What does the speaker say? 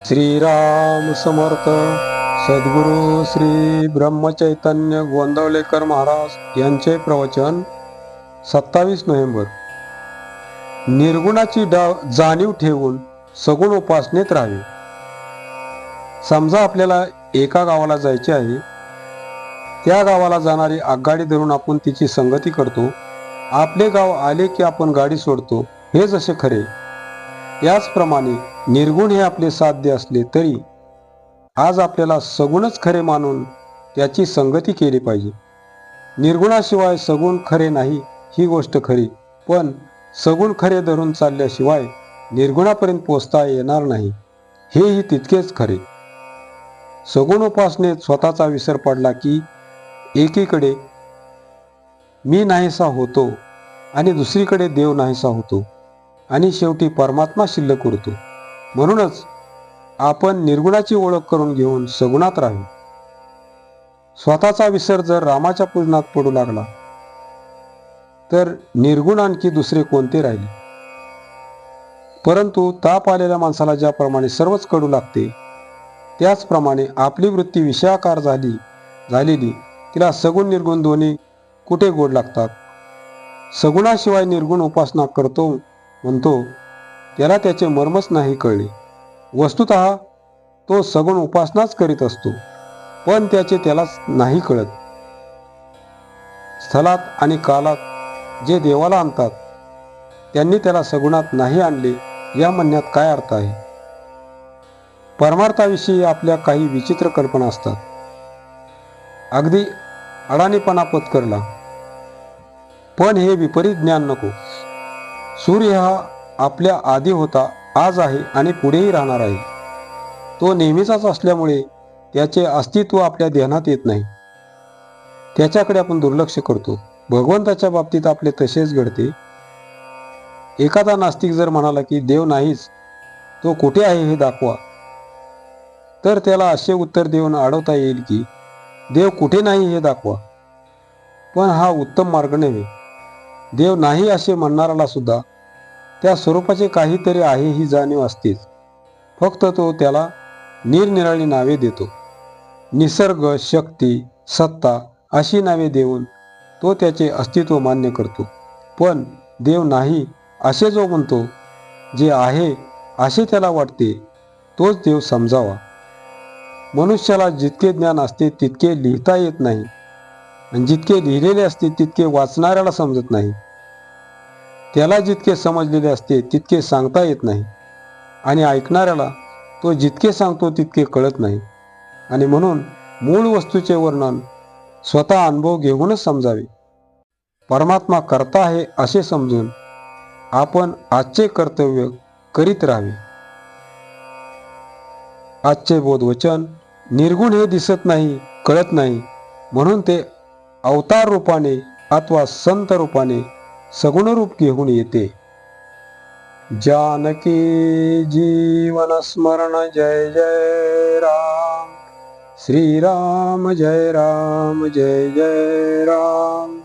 श्रीराम समर्थ. सद्गुरु श्री ब्रह्मचैतन्य गोंदवलेकर महाराज यांचे प्रवचन 27 नोव्हेंबर. निर्गुणाची जाणीव ठेवून सगुण उपासनेत राहावे. समजा आपल्याला एका गावाला जायचे आहे. त्या गावाला जाणारी आगगाडी धरून आपण तिची संगती करतो. आपले गाव आले की आपण गाडी सोडतो. हे जसे खरे, याचप्रमाणे निर्गुण हे आपले साध्य असले तरी आज आपल्याला सगुणच खरे मानून त्याची संगती केली पाहिजे. निर्गुणाशिवाय सगुण खरे नाही ही गोष्ट खरी, पण सगुण खरे धरून चालल्याशिवाय निर्गुणापर्यंत पोचता येणार नाही हेही तितकेच खरे. सगुण उपासनेत स्वतःचा विसर पडला की एकीकडे मी नाहीसा होतो आणि दुसरीकडे देव नाहीसा होतो आणि शेवटी परमात्मा शिल्लक उरतो. म्हणूनच आपण निर्गुणाची ओळख करून घेऊन सगुणात राहावे. स्वतःचा विसर जर रामाच्या पूजनात पडू लागला तर निर्गुण आणखी दुसरे कोणते राहिले. परंतु ताप आलेल्या माणसाला ज्याप्रमाणे सर्वच कडू लागते, त्याचप्रमाणे आपली वृत्ती विषयाकार झालेली तिला सगुण निर्गुण दोन्ही कुठे गोड लागतात. सगुणाशिवाय निर्गुण उपासना करतो म्हणतो त्याला त्याचे मर्मच नाही कळले. वस्तुतः तो सगुण उपासनाच करीत असतो, पण त्याचे त्यालाच नाही कळत. स्थलात आणि कालात जे देवाला आणतात त्यांनी त्याला सगुणात नाही आणले या म्हणण्यात काय अर्थ आहे. परमार्थाविषयी आपल्या काही विचित्र कल्पना असतात. अगदी अडाणीपणा पत्करला, पण हे विपरीत ज्ञान नको. सूर्य हा आपल्या आधी होता, आज आहे आणि पुढेही राहणार आहे. तो नेहमीचाच असल्यामुळे त्याचे अस्तित्व आपल्या ध्यानात येत नाही. त्याच्याकडे आपण दुर्लक्ष करतो. भगवंताच्या बाबतीत आपले तसेच घडते. एखादा नास्तिक जर म्हणाला की देव नाहीच, तो कुठे आहे हे दाखवा, तर त्याला असे उत्तर देऊन अडवता येईल की देव कुठे नाही हे दाखवा. पण हा उत्तम मार्ग नव्हे. देव नाही असे म्हणणाऱ्याला सुद्धा त्या स्वरूपाचे काहीतरी आहे ही जाणीव असतेच. फक्त तो त्याला निरनिराळी नावे देतो. निसर्ग, शक्ती, सत्ता अशी नावे देऊन तो त्याचे अस्तित्व मान्य करतो. पण देव नाही असे जो म्हणतो, जे आहे असे त्याला वाटते, तोच देव समजावा. मनुष्याला जितके ज्ञान असते तितके लिहिता येत नाही, आणि जितके लिहिलेले असते तितके वाचणाऱ्याला समजत नाही. त्याला जितके समजलेले असते तितके सांगता येत नाही, आणि ऐकणाऱ्याला तो जितके सांगतो तितके कळत नाही. आणि म्हणून मूळ वस्तूचे वर्णन स्वतः अनुभव घेऊनच समजावे. परमात्मा करता आहे असे समजून आपण आजचे कर्तव्य करीत राहावे. आजचे बोधवचन: निर्गुण हे दिसत नाही, कळत नाही, म्हणून ते अवतार रूपाने अथवा संत रूपाने सगुण रूप घेऊन येते. जानकी जीवन स्मरण जय जय राम. श्रीराम जय राम जय जय राम.